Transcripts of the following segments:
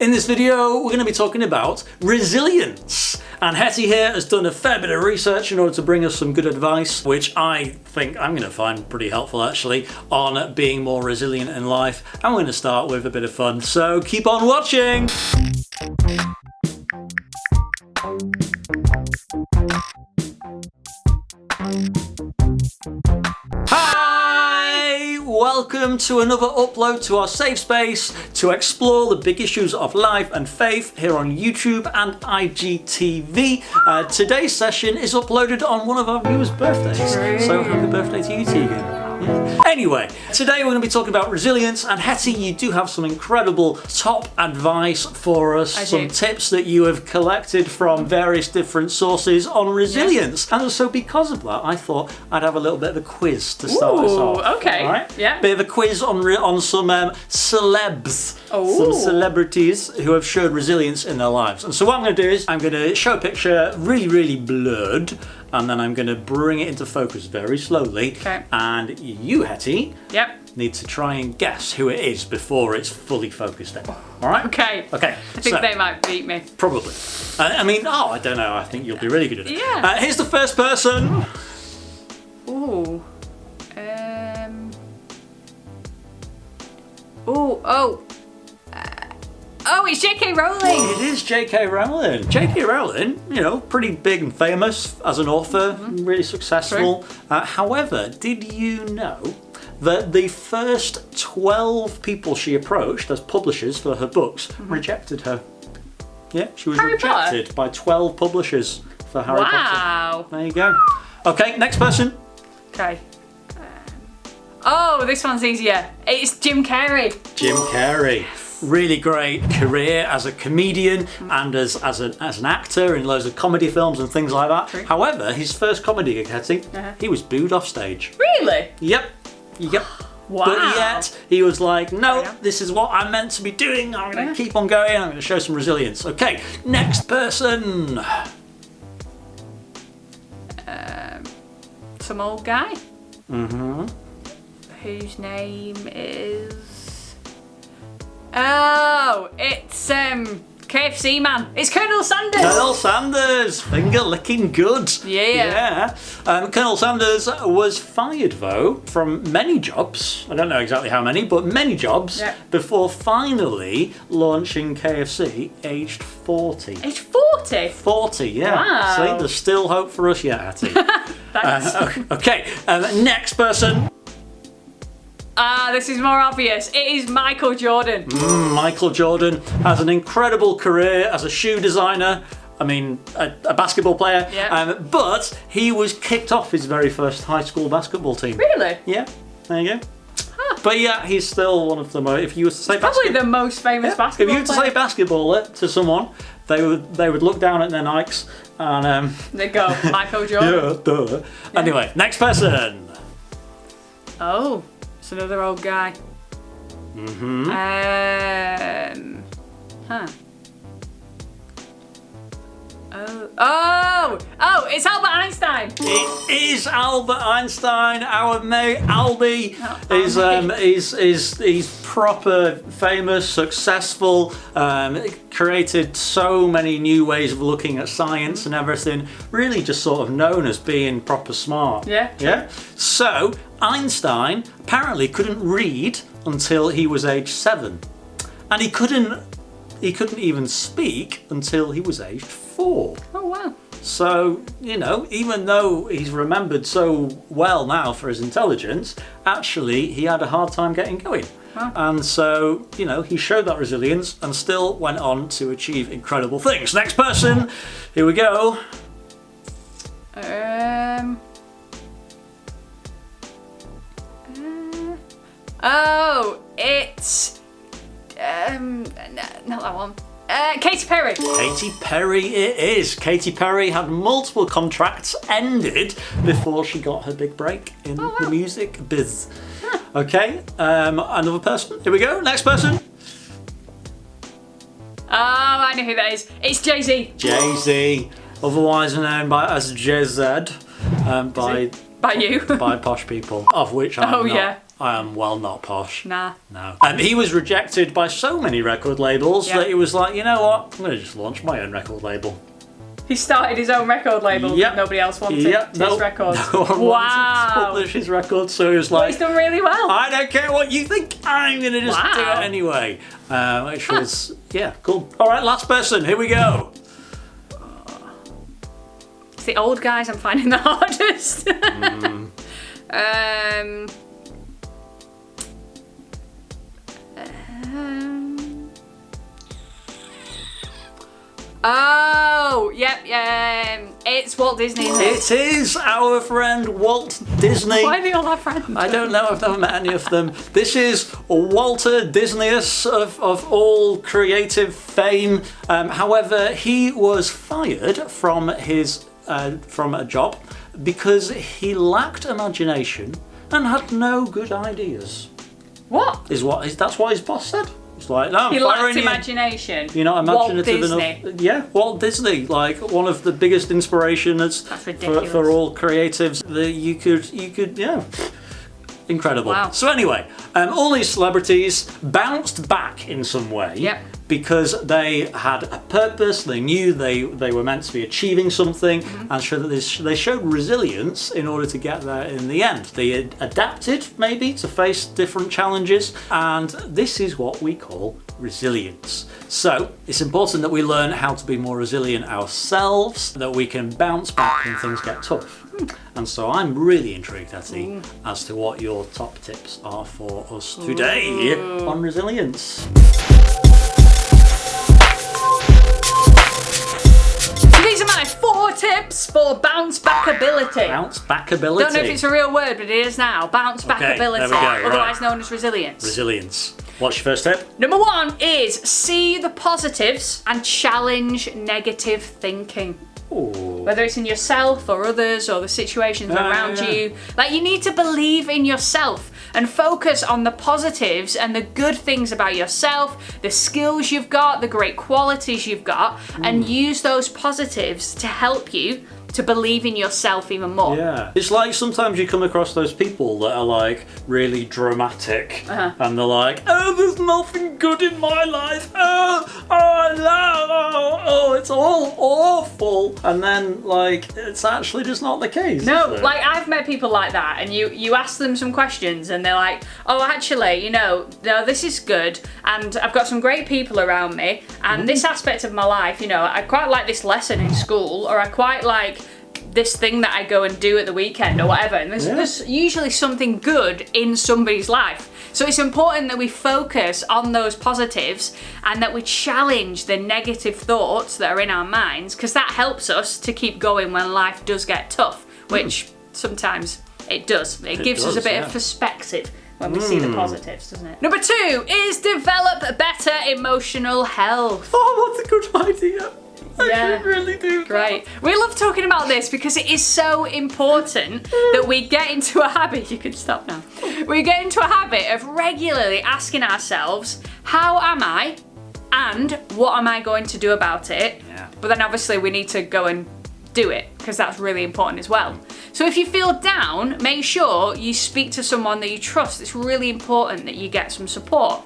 In this video, we're going to be talking about resilience. And Hetty here has done a fair bit of research in order to bring us some good advice, which I think I'm going to find pretty helpful actually, on being more resilient in life. And we're going to start with a bit of fun, so keep on watching! Welcome to another upload to our safe space to explore the big issues of life and faith here on YouTube and IGTV. Today's session is uploaded on one of our viewers' birthdays, so happy birthday to you, Tegan. Anyway, today we're going to be talking about resilience, and Hetty, you do have some incredible top advice for us, some tips that you have collected from various different sources on resilience. And so because of that, I thought I'd have a little bit of a quiz to start us off. Okay. All right? Yeah. Bit of a quiz on some celebs, some celebrities who have showed resilience in their lives. And so what I'm going to do is I'm going to show a picture really blurred, and then I'm going to bring it into focus very slowly. Okay. And you, Hetty, need to try and guess who it is before it's fully focused in. All right? Okay. Okay. I think they might beat me. Probably. I don't know. I think you'll be really good at it. Yeah. Here's the first person. Ooh. Oh, it's J.K. Rowling! It is J.K. Rowling. J.K. Rowling, you know, pretty big and famous as an author, really successful. However, did you know that the first 12 people she approached as publishers for her books rejected her? Yeah, she was rejected by 12 publishers for Harry Potter. Wow! There you go. Okay, next person. Okay. Oh, this one's easier. It's Jim Carrey. Jim Carrey. Really great career as a comedian and as an actor in loads of comedy films and things like that. True. However, his first comedy gig, Hetty, he was booed off stage. Really? Yep. Wow. But yet, he was like, no, this is what I'm meant to be doing. I'm going to keep on going. I'm going to show some resilience. Okay, next person. Some old guy. Mm-hmm. Whose name is... Oh, it's KFC man. It's Colonel Sanders. Colonel Sanders, finger licking good. Yeah. Colonel Sanders was fired though from many jobs. I don't know exactly how many, but many jobs before finally launching KFC aged 40. Aged 40? 40, yeah. Wow. See, there's still hope for us yet, Hattie. Thanks. Okay, next person. This is more obvious. It is Michael Jordan. Michael Jordan has an incredible career as a shoe designer. I mean, a basketball player. Yeah. But he was kicked off his very first high school basketball team. Really? Yeah, there you go. But yeah, he's still one of the most, if you were to say probably the most famous basketball If you were to say basketballer to someone, they would look down at their Nikes and... They'd go, Michael Jordan. Yeah, duh. Yeah. Anyway, next person. Oh. It's another old guy. Oh, it's Albert Einstein. It is Albert Einstein. Our mate Albie is proper famous, successful, created so many new ways of looking at science and everything. Really just sort of known as being proper smart. Yeah. So Einstein apparently couldn't read until he was age 7. And he couldn't even speak until he was aged 4. Oh wow. So, you know, even though he's remembered so well now for his intelligence, actually he had a hard time getting going. Wow. And so, you know, he showed that resilience and still went on to achieve incredible things. Next person, here we go. It's not that one. Katy Perry. Katy Perry it is. Katy Perry had multiple contracts ended before she got her big break in the music biz. Okay, another person. Here we go. Next person. Oh, I know who that is. It's Jay-Z. Jay-Z, otherwise known as Jay-Z, by By you. by posh people, of which I'm not. Well, not posh. Nah. No. He was rejected by so many record labels that he was like, you know what? I'm going to just launch my own record label. He started his own record label. Yep. Nobody else wanted his records. No one wanted to publish his records, so he was like, he's done really well. I don't care what you think, I'm going to just do it anyway. Which was, cool. All right, last person, here we go. It's the old guys I'm finding the hardest. Oh, yep, it's Walt Disney, isn't it? It is our friend Walt Disney. Why are they all our friends? I don't know, I've never met any of them. This is Walter Disneyus of all creative fame. However, he was fired from his from a job because he lacked imagination and had no good ideas. What? That's what his boss said. It's like, no, he lacked imagination. You're not imaginative Walt Disney. enough. Yeah, Walt Disney, like one of the biggest inspirations for all creatives that you could, incredible. Wow. So anyway, all these celebrities bounced back in some way because they had a purpose. They knew they were meant to be achieving something, and so that they showed resilience in order to get there in the end. They adapted maybe to face different challenges, and this is what we call resilience. So it's important that we learn how to be more resilient ourselves, that we can bounce back when things get tough. And so I'm really intrigued, Etty, as to what your top tips are for us today on resilience. These are my 4 tips for bounce back ability. Bounce back ability. Don't know if it's a real word, but it is now. Bounce back ability, there we go, otherwise known as resilience. Resilience. What's your first tip? Number 1 is see the positives and challenge negative thinking. Ooh. Whether it's in yourself or others or the situations around you. Like, you need to believe in yourself and focus on the positives and the good things about yourself, the skills you've got, the great qualities you've got, and use those positives to help you to believe in yourself even more. Yeah. It's like sometimes you come across those people that are like really dramatic and they're like, oh, there's nothing good in my life. Oh, no. It's all awful. And then like, it's actually just not the case. No, like I've met people like that and you ask them some questions and they're like, oh, actually, no, this is good. And I've got some great people around me and this aspect of my life, I quite like this lesson in school, or I quite like this thing that I go and do at the weekend or whatever. And there's usually something good in somebody's life. So it's important that we focus on those positives and that we challenge the negative thoughts that are in our minds, because that helps us to keep going when life does get tough, which sometimes it does. It gives us a bit of perspective when we see the positives, doesn't it? Number 2 is develop better emotional health. Oh, what a good idea. Yeah. I should really do that. Great. We love talking about this because it is so important that we get into a habit. You can stop now. We get into a habit of regularly asking ourselves, how am I? And what am I going to do about it? Yeah. But then obviously we need to go and do it, because that's really important as well. So if you feel down, make sure you speak to someone that you trust. It's really important that you get some support.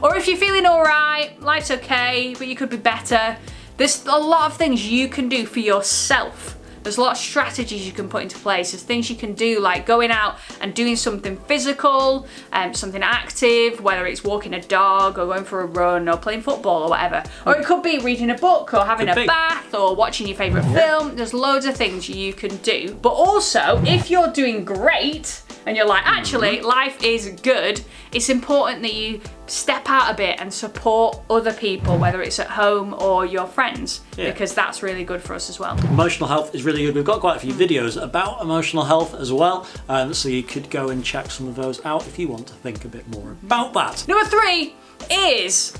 Or if you're feeling all right, life's okay, but you could be better, there's a lot of things you can do for yourself. There's a lot of strategies you can put into place. There's things you can do, like going out and doing something physical, something active, whether it's walking a dog or going for a run or playing football or whatever. Or it could be reading a book or having a bath or watching your favourite film. There's loads of things you can do. But also, if you're doing great and you're like, actually, life is good, it's important that you step out a bit and support other people, whether it's at home or your friends, because that's really good for us as well. Emotional health is really good. We've got quite a few videos about emotional health as well, so you could go and check some of those out if you want to think a bit more about that. Number 3 is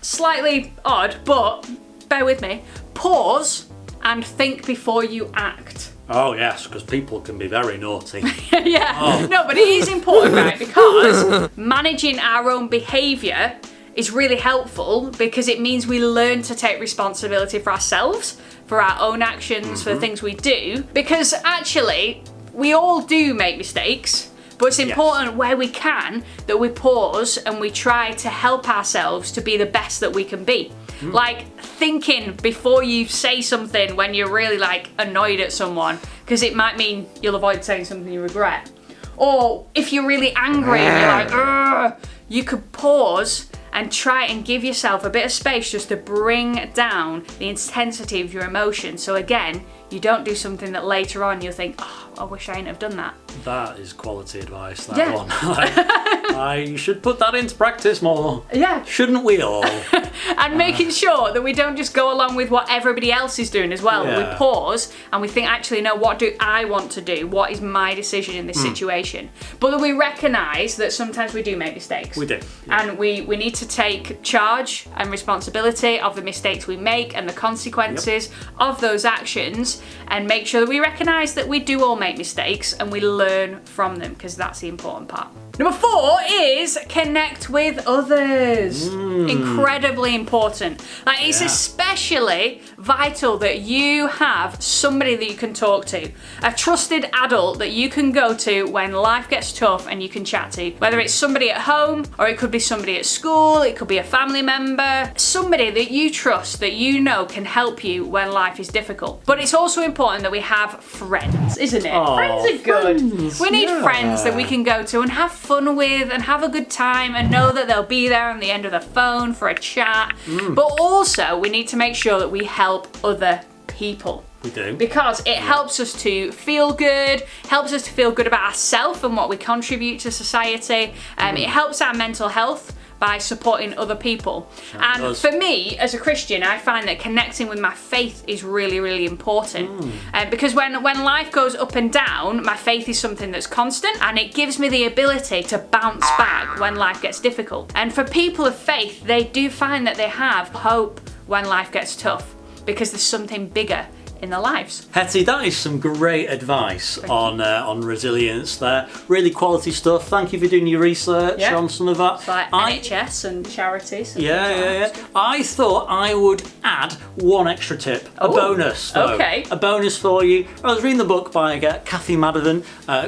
slightly odd, but bear with me. Pause and think before you act. Oh yes, because people can be very naughty. No, but it is important, right? Because managing our own behaviour is really helpful, because it means we learn to take responsibility for ourselves, for our own actions, for the things we do. Because actually, we all do make mistakes, But it's important where we can that we pause and we try to help ourselves to be the best that we can be. Like thinking before you say something when you're really like annoyed at someone, because it might mean you'll avoid saying something you regret. Or if you're really angry and you're like, ugh, you could pause and try and give yourself a bit of space just to bring down the intensity of your emotion. So again, you don't do something that later on you'll think, oh, I wish I hadn't have done that. That is quality advice, that one. I should put that into practice more. Yeah. Shouldn't we all? And making sure that we don't just go along with what everybody else is doing as well. Yeah. We pause and we think, actually, no, what do I want to do? What is my decision in this situation? But that we recognise that sometimes we do make mistakes. We do. Yeah. And we need to take charge and responsibility of the mistakes we make and the consequences of those actions, and make sure that we recognise that we do all make mistakes and we learn from them, because that's the important part. Number 4 is connect with others. Incredibly important. Like, it's especially vital that you have somebody that you can talk to, a trusted adult that you can go to when life gets tough and you can chat to. Whether it's somebody at home, or it could be somebody at school, it could be a family member, somebody that you trust, that you know can help you when life is difficult. But it's also important that we have friends, isn't it? Friends are good. We need friends that we can go to and have fun with and have a good time and know that they'll be there on the end of the phone for a chat. But also we need to make sure that we help other people. We do. Because it helps us to feel good, helps us to feel good about ourselves and what we contribute to society. It helps our mental health by supporting other people. And for me, as a Christian, I find that connecting with my faith is really, really important. Because when life goes up and down, my faith is something that's constant, and it gives me the ability to bounce back when life gets difficult. And for people of faith, they do find that they have hope when life gets tough, because there's something bigger in their lives. Hetty, that is some great advice on resilience there. Really quality stuff. Thank you for doing your research on some of that. It's like NHS and charities. Yeah. I thought I would add one extra tip, a bonus though. Okay. A bonus for you. I was reading the book by Kathy Madigan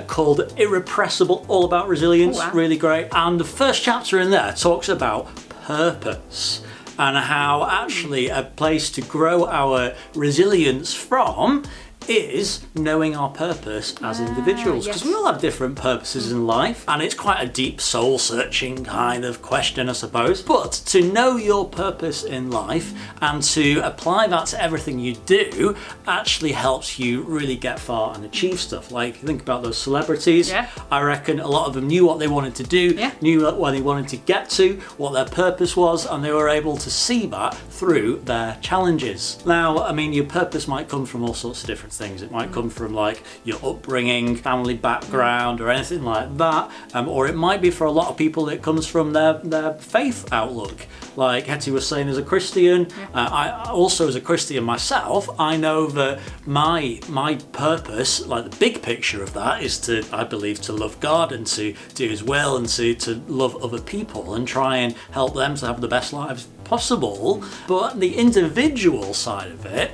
called Irrepressible, all about resilience. Oh, wow. Really great. And the first chapter in there talks about purpose, and how actually a place to grow our resilience from is knowing our purpose as individuals, because we all have different purposes in life, and it's quite a deep soul searching kind of question, I suppose. But to know your purpose in life and to apply that to everything you do actually helps you really get far and achieve stuff. Like, think about those celebrities. I reckon a lot of them knew what they wanted to do, knew where they wanted to get to, what their purpose was, and they were able to see that through their challenges. Now, I mean, your purpose might come from all sorts of different things. It might come from like your upbringing, family background, or anything like that, or it might be for a lot of people it comes from their faith outlook. Like Hetty was saying, as a Christian, I also as a Christian myself, I know that my purpose, like the big picture of that, is to, I believe, to love God and to do His will and to love other people and try and help them to have the best lives possible. But the individual side of it,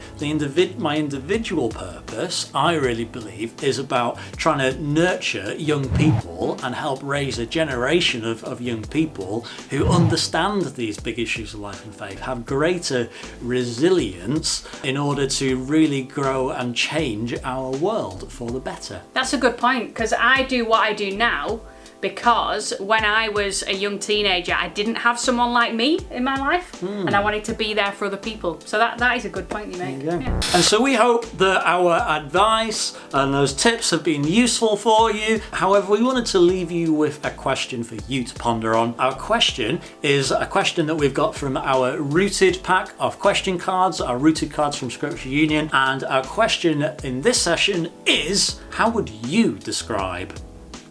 my individual purpose, I really believe, is about trying to nurture young people and help raise a generation of young people who understand these big issues of life and faith, have greater resilience in order to really grow and change our world for the better. That's a good point, because I do what I do now because when I was a young teenager, I didn't have someone like me in my life, and I wanted to be there for other people. So that is a good point you make. Yeah. And so we hope that our advice and those tips have been useful for you. However, we wanted to leave you with a question for you to ponder on. Our question is a question that we've got from our Rooted pack of question cards, our Rooted cards from Scripture Union. And our question in this session is, how would you describe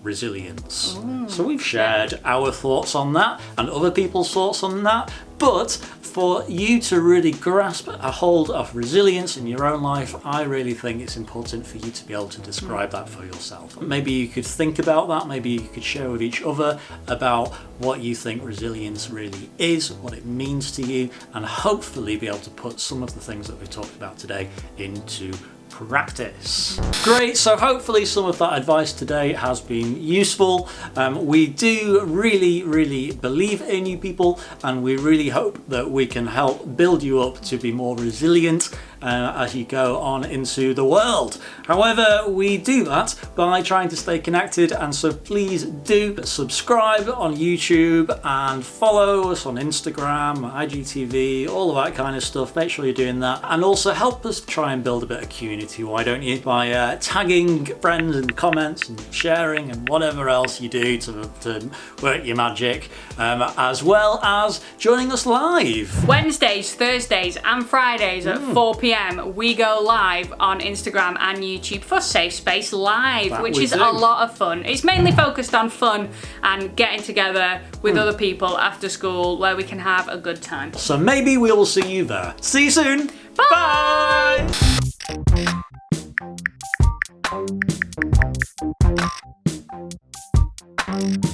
resilience? So we've shared our thoughts on that and other people's thoughts on that, but for you to really grasp a hold of resilience in your own life, I really think it's important for you to be able to describe that for yourself. Maybe you could think about that, maybe you could share with each other about what you think resilience really is, what it means to you, and hopefully be able to put some of the things that we've talked about today into practice. Great, so hopefully some of that advice today has been useful. We do really believe in you people, and we really hope that we can help build you up to be more resilient as you go on into the world. However, we do that by trying to stay connected, and so please do subscribe on YouTube and follow us on Instagram, IGTV, all of that kind of stuff. Make sure you're doing that, and also help us try and build a bit of community, why don't you, by tagging friends in comments and sharing and whatever else you do to work your magic, as well as joining us live. Wednesdays, Thursdays and Fridays at 4 p.m. we go live on Instagram and YouTube for Safe Space Live, which is a lot of fun. It's mainly focused on fun and getting together with other people after school where we can have a good time. So maybe we will see you there. See you soon. Bye! Bye.